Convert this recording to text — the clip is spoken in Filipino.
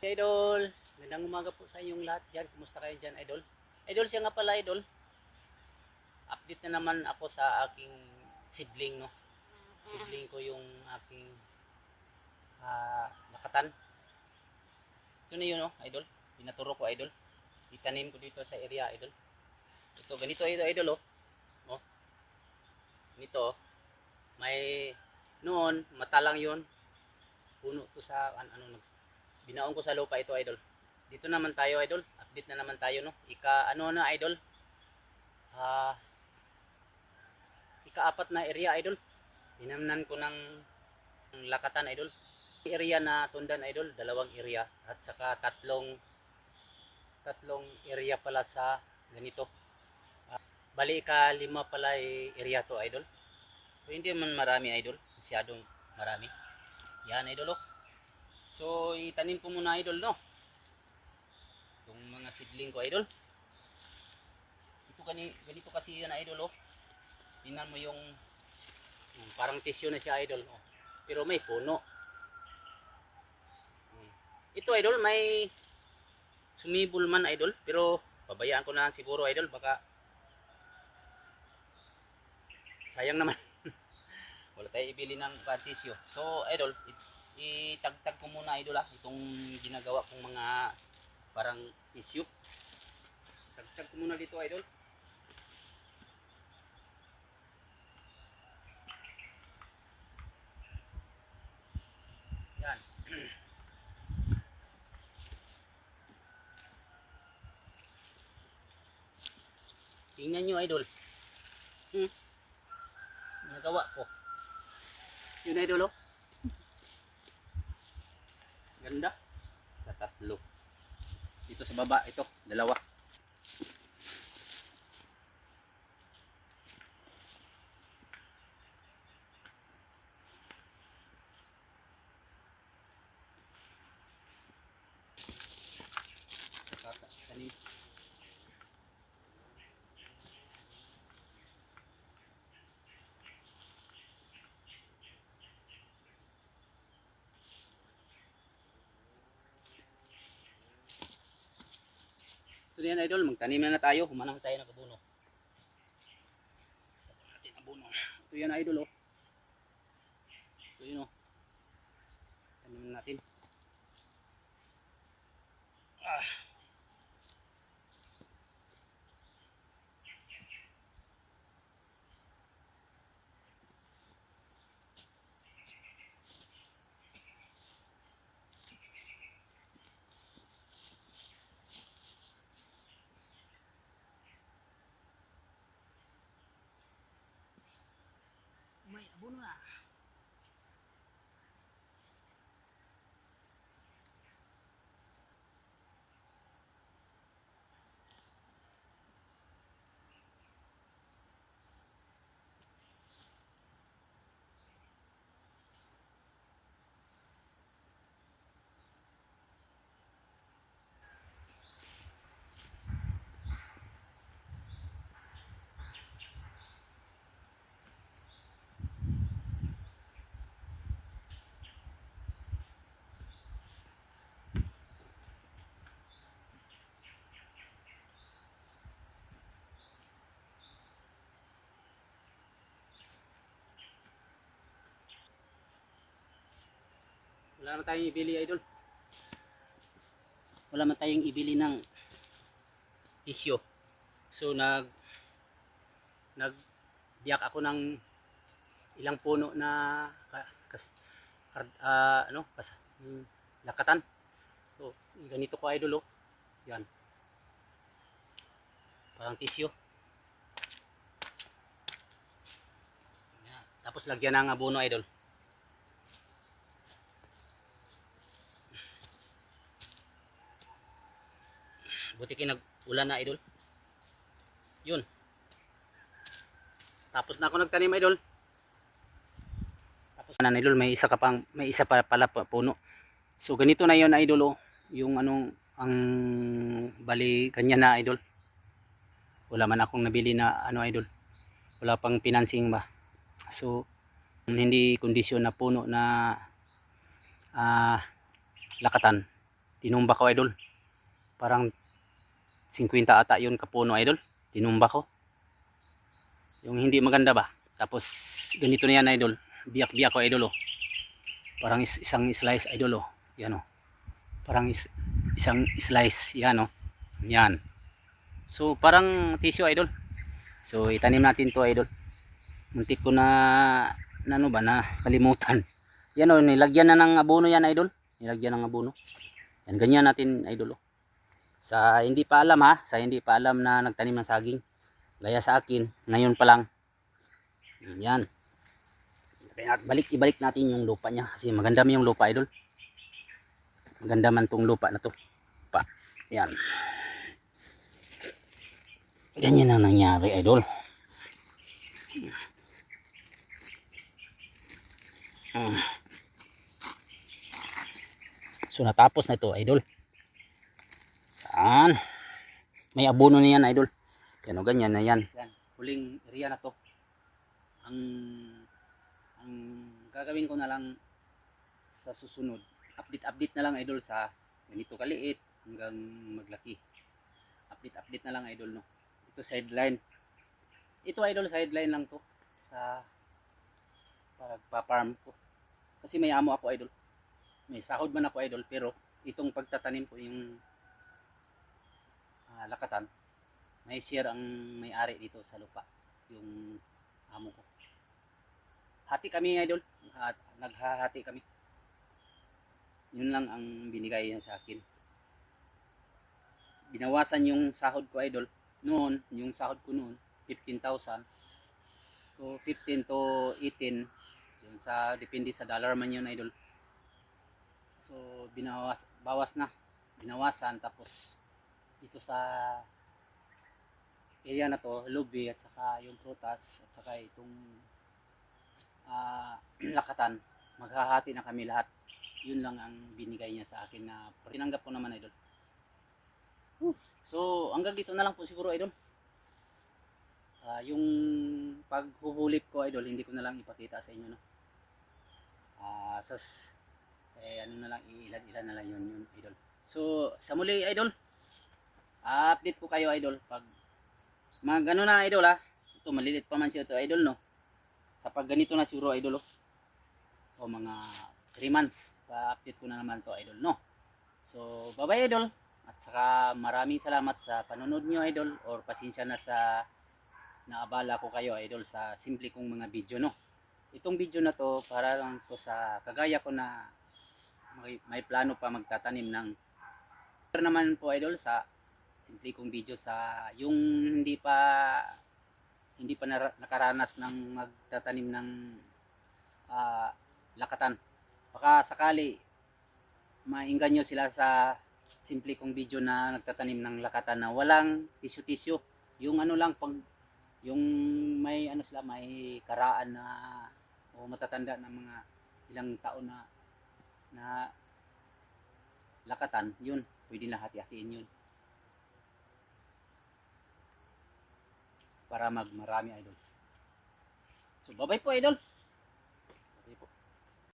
Idol, magandang umaga po sa inyong lahat dyan. Kumusta kayo dyan, Idol? Idol, siya nga pala, Idol. Update na naman ako sa aking seedling, no? Seedling ko yung aking lakatan. Ito na yun, no, Idol. Pinaturo ko, Idol. Itanim ko dito sa area, Idol. Ito, ganito, Idol, oh. Oh. Ganito, oh. May, noon, matalang yun. Puno to sa, binaon ko sa lupa ito, Idol. Dito naman tayo, Idol. Update na naman tayo, no. Idol. Ika-4 na area, Idol. Tinamnan ko ng lakatan, Idol. Area na tundan, Idol, 2 area at saka tatlong area pala sa ganito. Bali ika-5 pala area to, Idol. So hindi man marami, Idol. Masyadong marami. Yan, Idol, oh. So, itanim ko muna, Idol, no? Itong mga seedling ko, Idol. Ganito kasi yan, Idol, oh. Tingnan mo yung parang tissue na siya, Idol, oh. Pero may puno. Ito, Idol, may sumibol man, Idol. Pero, pabayaan ko na siguro, Idol. Baka sayang naman. Wala tayo ibili ng tissue. So, Idol, itagtag ko muna, Idol, itong ginagawa kong mga parang tissue. Tagtag ko muna dito, Idol. Yan. Tingnan nyo, Idol. Nagawa ko. Yun, Idol, oh. Ganda. Sa 3. Dito sa baba, ito, 2. Tanim. So yan, Idol, magtanim na tayo. Humanang tayo ng abono. Natin abono. Ito yan, Idol, oh. Ito yun, oh. Tanim natin. May abono na. Wala na tayong ibili, Idol. Wala man tayong ibili ng tissue. So nagbiyak ako ng ilang puno na lakatan. So ganito ko, Idol, oh. Yan. Parang tissue. Yan. Tapos lagyan ng abono, Idol. Buti nag-ulan na, Idol. Yun. Tapos na ako nagtanim, Idol. Tapos na, Idol, may isa pa pala puno. So ganito na 'yon, Idol, oh. Yung ang bali ganyan na, Idol. Wala man akong nabili na Idol. Wala pang financing ba. So hindi kondisyon na puno na lakatan. tinumba ko idol. Parang 50 ata yun kapuno idol. Tinumba ko. Yung hindi maganda ba. Tapos ganito na yan idol. Biyak-biyak ko idol oh. Parang isang slice idol oh. Yan oh. Parang isang slice yan oh. Yan. So parang tissue idol. So itanim natin to idol. Muntik ko na ano ba na kalimutan. Yan oh, nilagyan na ng abono yan idol. Nilagyan ng abono. Yan ganyan natin idol oh. Sa hindi pa alam ha, sa hindi pa alam na nagtanim ng saging. Gaya sa akin, ngayon pa lang. Yan. Ibalik natin yung lupa niya kasi maganda yung lupa idol. Maganda man tong lupa na to. Pa. Yan. Ganyan ang nangyari idol. So natapos na ito idol. Yan. May abono na yan idol. Yan o ganyan na yan. Yan. Huling area na to. Ang gagawin ko na lang sa susunod. Update na lang idol sa ganito kaliit hanggang maglaki. Update na lang idol no. Ito sideline. Ito idol sideline lang to sa pagpa-farm ko. Kasi may amo ako idol. May sahod man ako idol pero itong pagtatanim ko yung lakatan, may share ang may-ari dito sa lupa, yung amo ko. Hati kami idol, naghahati kami. Yun lang ang binigay niya sa akin. Binawasan yung sahod ko idol. Noon, yung sahod ko noon, 15,000. So 15 to 18, yun sa depende sa dollar man yun idol. So bawas na. Binawasan tapos dito sa area na to, lobby at saka yung prutas at saka itong lakatan, maghahati na kami lahat. Yun lang ang binigay niya sa akin na tinanggap ko naman idol. So hanggang dito na lang po siguro idol. Yung paghuhulip ko idol, hindi ko na lang ipakita sa inyo no. Ano na lang, ilan na lang yun idol. So sa muli idol, update ko kayo idol pag ano na idol ha. Ito malilit pa man siya ito idol no. Sa pag ganito na siguro idol o mga 3 months sa update ko na naman to idol no. So bye bye idol at saka maraming salamat sa panonood nyo idol, or pasensya na sa naabala ko kayo idol sa simple kong mga video no. Itong video na to para lang to sa kagaya ko na may plano pa magtatanim ng naman po idol sa simple kong video sa yung hindi pa nakaranas ng magtatanim ng lakatan. Baka sakali mainggan nyo sila sa simple kong video na nagtatanim ng lakatan na walang tissue. Yung ano lang pag yung may ano sila, may karaan na o matatanda na mga ilang taon na lakatan, yun pwede na hati-hatiin yun para marami idol. So bye bye po idol.